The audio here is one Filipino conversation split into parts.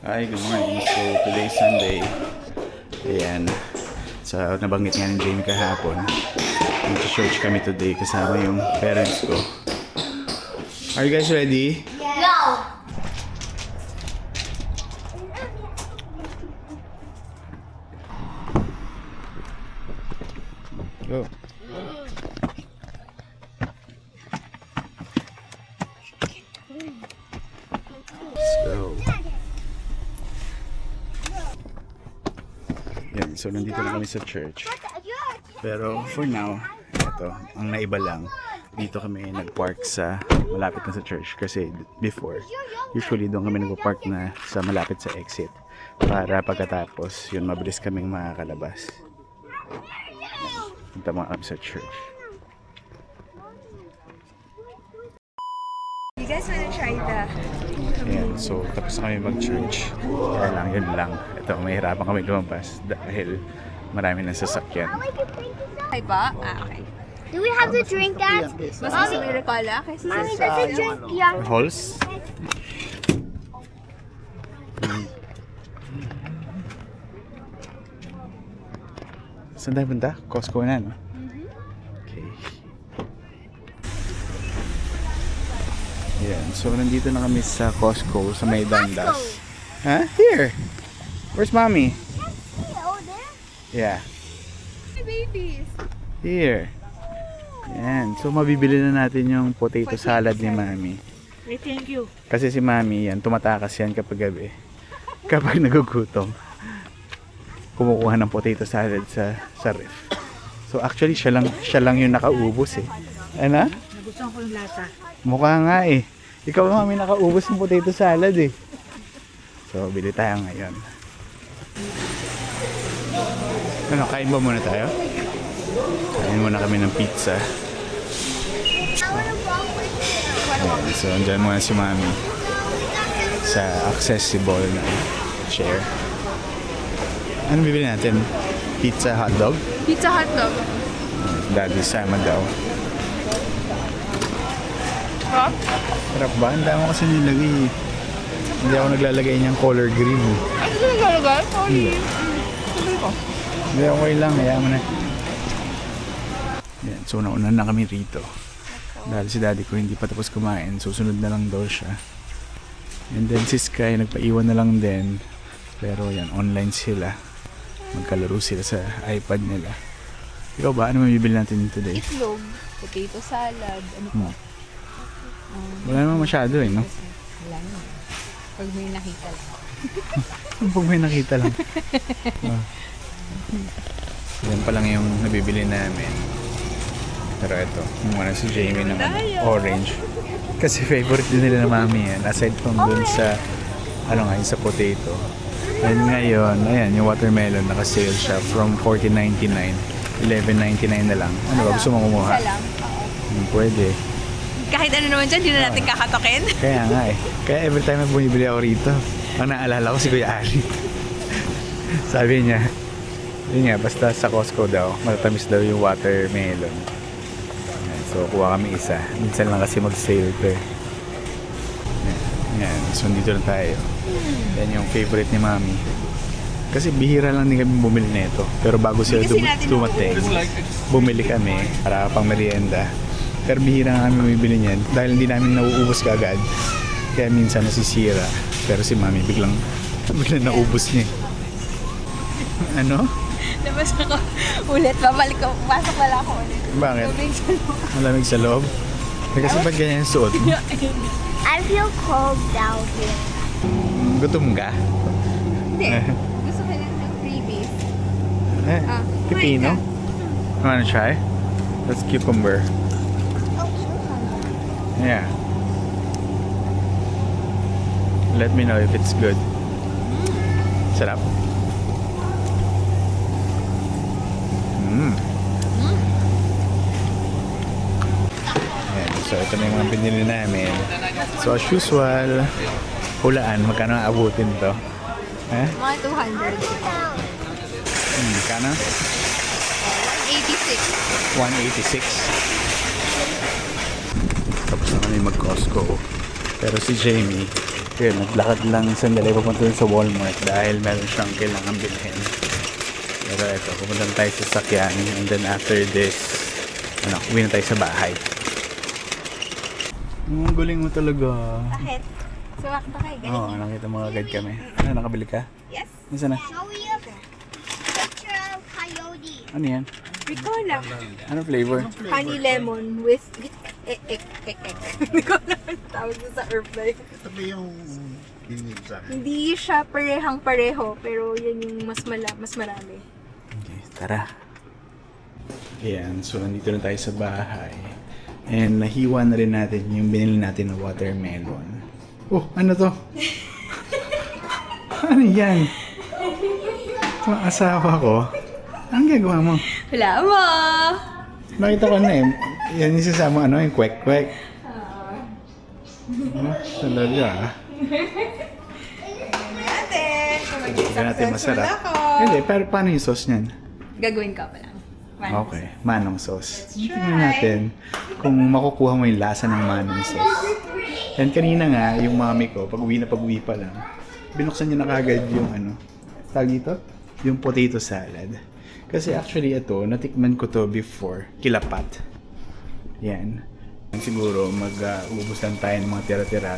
Hi, good morning. So, today is Sunday. Ayan. So, nabanggit nga ni Jamie kahapon. Mag-church kami today kasama yung parents ko. Are you guys ready? No! Go. Let's go. Yan, so nandito na kami sa church. Pero for now, ito, ang naiba lang, dito kami nag-park sa malapit na sa church. Kasi before, usually doon kami nag-park na sa malapit sa exit. Para pagkatapos, yun, mabilis kaming makakalabas. Punta mga kami sa church. You guys wanna try the... Ayan, so tapos na kami mag-church. Kaya lang, yun lang. Ito, mahirapan kami lumabas dahil marami ng sasakyan. Ay ba? Ah, okay. Do we have to drink that? Mas gusto mo yung Ricola? Kasi Mommy, does it drink? Yeah. Halls? Saan tayo punta? Costco na, no? Okay. Ayan, so nandito na kami sa Costco sa may Dundas. Huh? Here! Where's mommy? Oh, there? Yeah. Hey, babies! Here. Ayan, so mabibili na natin yung potato salad ni mami. Thank you. Kasi si mami yan, tumatakas yan kapag gabi. Kapag nagugutom. Kumukuha ng potato salad sa ref. So actually siya lang yung nakaubos eh. Ano? Nagustuhan ko yung lasa. Mukha nga eh. Ikaw mami nakaubos ng potato salad eh. So bili tayo ngayon. Ano, kain ba muna tayo? Kain muna kami ng pizza. Ayan, so andyan muna si mami sa accessible na chair. Ano bibili natin? Pizza hotdog? Pizza hotdog. Daddy sama daw. Huh? Sarap ba? Ang dami ko kasi nilagay. Hindi ako naglalagay niyang color green. Ano yung nalagay? Sorry. Sabi ko. Hindi, okay lang. Hayaan mo na. Yan, so nauna na kami rito. Dahil si daddy ko hindi pa tapos kumain. Susunod na lang daw siya. And then si Sky nagpaiwan na lang din. Pero yan, online sila. Magkalaro sila sa iPad nila. Ikaw ba? Ano mabibili natin today? Itlog, potato salad, ano pa? Wala naman masyado eh, no? Wala naman. Pag may nakita lang. Pag may nakita lang. Yan pa lang yung nabibili namin. Pero ito, muna si Jamie ng orange. Kasi favorite din nila na mami yan. Aside from dun sa, ano nga, yung sa potato. And ngayon, ayan, yung watermelon, naka-sale siya from $14.99. $11.99 na lang. Ano ba, gusto mo kumuha? Isa lang. Pwede. Kahit ano naman dyan, hindi na natin kakatokin. Kaya nga eh. Kaya every time na bumibili ako rito, ang naalala ko si Kuya Ali. Sabi niya, yun nga, basta sa Costco daw, matatamis daw yung watermelon. Ayan, so, kuha kami isa. Minsan lang kasi mag-sale to eh. Ayan, so dito na tayo. Yan yung favorite ni Mami. Kasi bihira lang din kami bumili nito. Pero bago sila dumating, bumili kami para pang merienda. Pero bihira nga kami bumibili niyan dahil hindi namin nauubos kaagad. Kaya minsan nasisira. Pero si Mami biglang naubos niya. Ano? Labas ako ulit. Babalik ko. Pasok wala ako ulit. Bakit? Tubig sa loob. Malamig sa loob? Kasi ba't ganyan yung suot mo? I feel cold down here. Gutom ka? Hindi. Gusto ko lang ng freebies. Pipino? You wanna try? That's cucumber. Yeah. Let me know if it's good. Sarap. Ayan, so ito na yung mga pinili namin. So as usual, hulaan, magkano ang abutin to? Mga 200. Magkano? 186. 186. Tapos na kami mag-Costco. Pero si Jamie, Yun, naglakad lang sandali papunta dun sa Walmart dahil meron siyang kailangan bilhin. Pero ito, pumunta na tayo sa sakyan and then after this, uwi na tayo sa bahay. Ang galing mo talaga. Bakit? Sumakta kayo, ganun. Oo, nakita mo agad kami. Ano, nakabili ka? Yes. Nasaan na? Now we have picture of coyote. Ano yan? Ricola. Ano flavor? Honey lemon with Hindi ko alam ang tawag doon sa herb na yun. Ito ba yung dinig sa akin? Hindi siya parehang pareho, pero yan yung mas marami. Okay, tara. Ayan, so nandito na tayo sa bahay. And nahiwa na rin natin yung binili natin na watermelon. Oh, ano to? Ano yan? Ito ang asawa ko. Anong gagawa mo? Wala mo! Nakita ko na eh. Yan yung sasama yung kwek-kwek. Talaga ah. Natin! Kung maging Hindi natin successful masarap. ako. Hindi, pero paano yung sauce niyan? Gagawin ka pa lang. Okay, manong sauce. Tingnan natin kung makukuha mo yung lasa ng manong sauce. And kanina nga, yung mami ko, pag uwi pa lang, binuksan niya na kagad yung tawag dito? Yung potato salad. Kasi actually ito, natikman ko to before, kilapat. Yan. Siguro mag-ubos lang tayo ng mga tira-tira.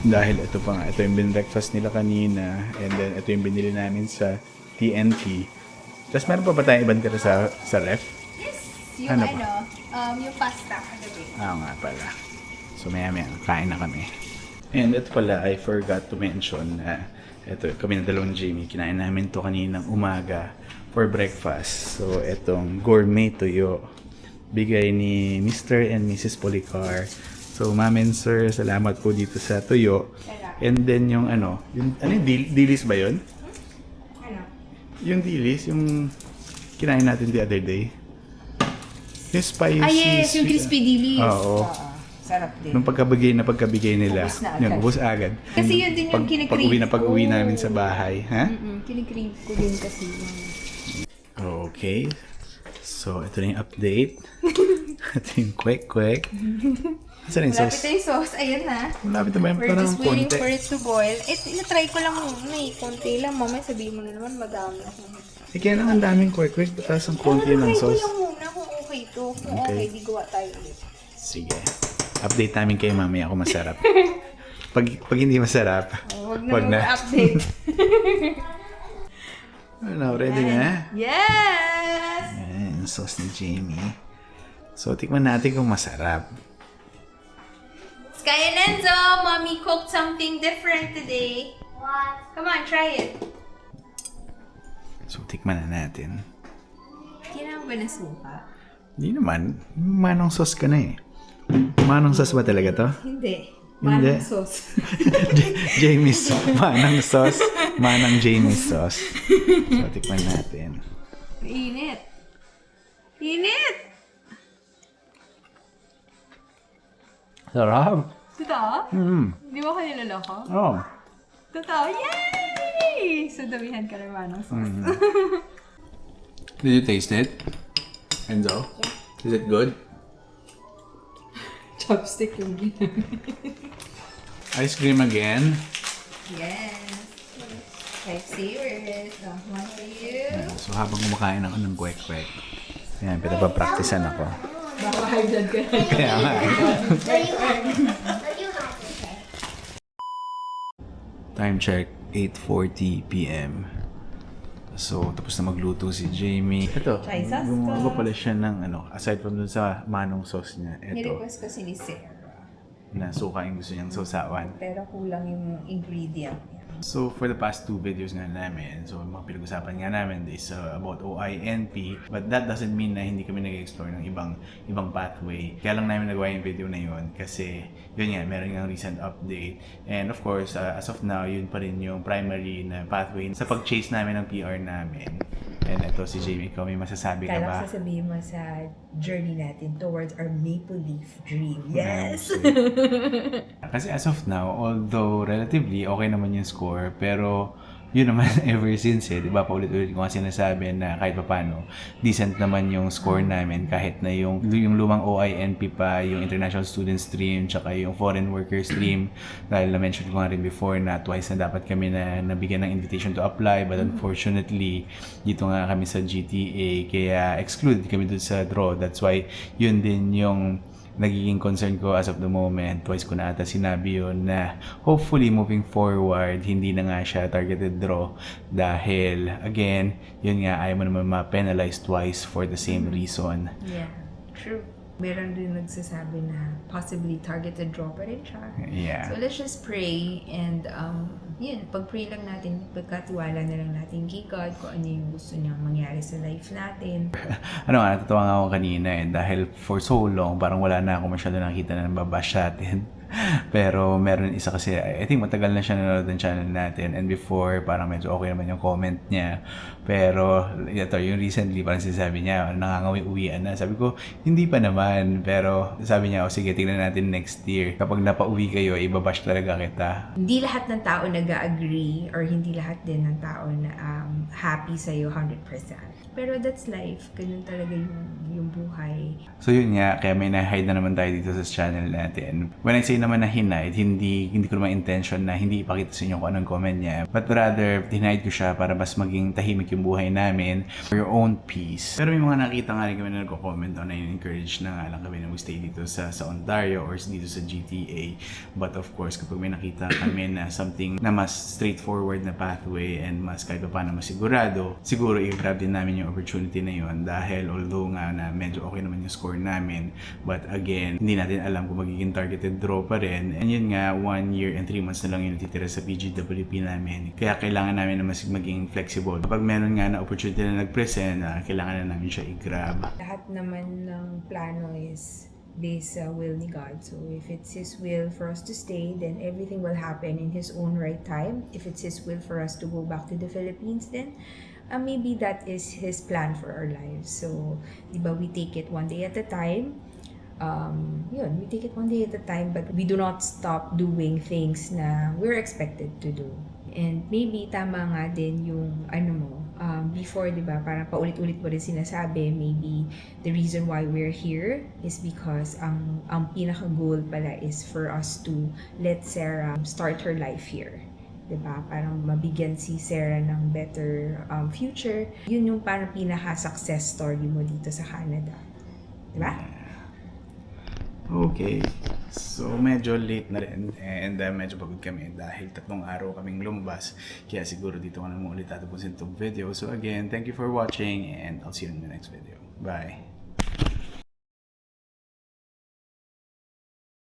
Dahil ito pa nga, ito yung binreakfast nila kanina. And then ito yung binili namin sa TNT. Tapos meron pa ba tayong ibang tira sa ref? Yes! Yung Ano pa? yung pasta kagabi. Nga pala. So maya kain na kami. And ito pala, I forgot to mention na ito, kami na dalawang Jamie, kinain namin to kaninang umaga for breakfast. So itong gourmet tuyo, bigay ni Mr. and Mrs. Policar. So ma'am and sir, salamat po dito sa tuyo. And then yung dilis ba yun? Ano? Yung dilis, yung kinain natin the other day. Yung spicy. Yes! Yung crispy dilis. Oo. Sarap din. Nung pagkabigay nila, Ubus na agad. ubus agad. Kasi yun din yung kinikrave Pag-uwi ko. namin sa bahay, ha? Kinikrave ko din kasi yun. Okay. So, ito na yung update. Ito yung kwek-kwek. Saan yung Malapit sauce? na yung sauce. Ayan na. Malapit na ba yung We're parang just waiting konti? for it to boil. Ina-try ko lang muna eh. Konti lang. Mamaya sabihin mo na naman madami ako. Eh, kaya lang ang daming kwek-kwek. Tapos ang konti ng Try ko sauce. lang muna kung okay to. Kung Okay. okay, di gawa tayo ulit. Sige. Update namin kayo mamaya kung masarap. pag hindi masarap, Huwag na update. Ready na? Yes! Ayan, yung sauce ni Jamie. So, tikman natin kung masarap. Sky and Enzo, Mommy cooked something different today. What? Come on, try it. So, tikman na natin. Kailangan ba ng suka? Hindi naman. Manong sauce ka na eh. Manong sauce ba talaga to? Hindi. Hindi. Manong sauce. Jamie's manang sauce. Manang Jamie's sauce. So, tikman natin. Init. Init! Sarap. Totoo? Di ba kayo naloko? Oh. Totoo. Yay! So, damihan ka ng manong sauce. Did you taste it? Enzo? Is it good? Chopstick yung Ice cream again. Yes. Lifesavers. One for you. So habang kumakain ako ng kwek-kwek, ayan, pinapapraktisan ako. Baka high blood ka na. Kaya nga eh. No, you have it. No, you have it. Time check, 8:40 p.m. So, tapos na magluto si Jamie. Ito, Chai sauce gumawa ko. pala siya ng aside from dun sa manong sauce niya, ito, Nirequest kasi ni Sarah. na suka yung gusto niyang sausawan. Pero kulang yung ingredient niya. So, for the past 2 videos nga namin, so mga pinag-usapan nga namin is about OINP, but that doesn't mean na hindi kami nag-explore ng ibang pathway. Kaya lang namin nagawa yung video na yun kasi yun nga, meron nga recent update. And of course, as of now, yun pa rin yung primary na pathway sa pag-chase namin ng PR namin. And ito si Jamie, ikaw may masasabi ka ba? Kala sasabihin mo sa journey natin towards our Maple Leaf dream. Yes! Kasi as of now, although relatively okay naman yung score, pero yun naman ever since di ba, paulit-ulit ko nga sinasabi na kahit paano, decent naman yung score namin kahit na yung lumang OINP pa, yung International Student Stream, tsaka yung Foreign Worker Stream, dahil na-mention ko nga rin before na twice na dapat kami na nabigyan ng invitation to apply, but unfortunately, dito nga kami sa GTA, kaya excluded kami dun sa draw. That's why, yun din yung nagiging concern ko as of the moment. Twice ko na ata sinabi yun na hopefully moving forward, hindi na nga siya targeted draw dahil again, yun nga, ayaw mo naman ma-penalize twice for the same reason. Yeah, true. Meron din nagsasabi na possibly targeted draw pa rin siya. Yeah. So let's just pray and yun, pag-pray lang natin, pagkatiwala na lang natin kay God kung ano yung gusto niyang mangyari sa life natin. Ano nga, natatawa nga ako kanina dahil for so long, parang wala na ako masyado nakita na nababash sa atin. Pero meron isa kasi, I think matagal na siya nanonood ng channel natin, and before parang medyo okay naman yung comment niya, pero ito yung recently parang sinasabi niya nangangawi-uwian na. Sabi ko hindi pa naman, pero sabi niya sige tingnan natin next year, kapag napauwi kayo ibabash talaga kita. Hindi lahat ng tao nag-agree or hindi lahat din ng tao na happy sa'yo 100%. Pero that's life, ganun talaga yung buhay. So yun nga, kaya may na-hide na naman tayo dito sa channel natin. When I say naman na hinide, hindi ko naman intention na hindi ipakita sa inyo kung anong comment niya. But rather, hinide ko siya para mas maging tahimik yung buhay namin for your own peace. Pero may mga nakita nga rin kami na nagko-comment on na encourage na nga lang kami na mag-stay dito sa Ontario or dito sa GTA. But of course, kapag may nakita kami na something na mas straightforward na pathway and mas kahit pa paano masigurado, siguro i-grab din namin yung opportunity na yun dahil although nga na medyo okay naman yung score namin, but again, hindi natin alam kung magiging targeted draw pa rin. And yun nga, 1 year and 3 months na lang yung natitira sa PGWP namin. Kaya kailangan namin na mas maging flexible. Kapag meron nga na opportunity na nag-present, kailangan na namin siya i-grab. Lahat naman ng plano is based sa will ni God. So if it's His will for us to stay, then everything will happen in His own right time. If it's His will for us to go back to the Philippines, then maybe that is His plan for our lives. So, di ba, we take it one day at a time. We take it one day at a time, but we do not stop doing things na we're expected to do. And maybe tama nga din yung before, di ba, parang paulit-ulit mo rin sinasabi, maybe the reason why we're here is because ang pinaka-goal pala is for us to let Sarah start her life here. Diba? Parang mabigyan si Sarah ng better future. Yun yung parang pinaka-success story mo dito sa Canada. Diba? Okay. So, medyo late na rin and medyo pagod kami dahil 3 araw kaming lumabas. Kaya siguro dito ko na muna ulit tatapusin itong video. So again, thank you for watching and I'll see you in the next video. Bye!